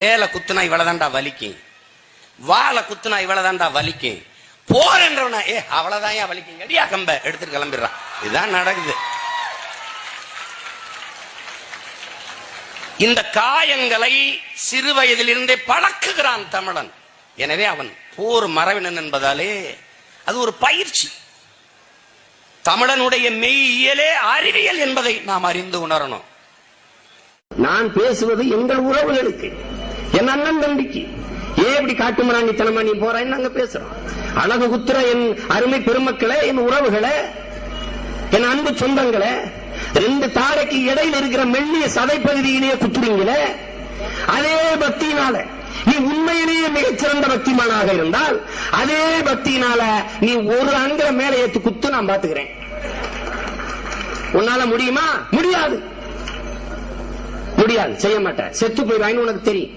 ஏல குத்துனா இவ்வளவுதான்டா வலிக்கும், வாழை குத்துனா இவ்வளவுதான்டா வலிக்கும், போர் என்றவனா அவ்வளவுதான் வலிக்கும், கடியா கம்ப எடுத்துட்டு கிளம்பிடுறான். இதுதான் நடக்குது. இந்த காயங்களை சிறு வயதிலிருந்தே பழக்குகிறான் தமிழன். எனவே அவன் போர் மரபினன் என்பதாலே அது ஒரு பயிற்சி. தமிழனுடைய மெய்யியலே அறிவியல் என்பதை நாம் அறிந்து உணரணும். நான் பேசுவது எங்கள் உறவுகளுக்கு, என் அண்ணன் தம்பிக்கு. ஏன் இப்படி காட்டுமராண்டித்தனமா நீ போறான்னு நாங்க பேசுறோம். அழகு குத்துற என் அருமை பெருமக்களே, என் உறவுகளே, என் அன்பு சொந்தங்களே, ரெண்டு தாடைக்கு இடையில் இருக்கிற மெல்லிய சதைப்பகுதியிலேயே குத்துறீங்களே, அதே பக்தியினால நீ உண்மையிலேயே மிகச்சிறந்த பக்திமானாக இருந்தால் அதே பக்தியினால நீ ஒரு அங்க மேல ஏத்து குத்து நான் பாத்துக்கிறேன். உன்னால முடியுமா? முடியாது, முடியாது, செய்ய மாட்டேன், செத்து போயிடுவான்னு உனக்கு தெரியும்.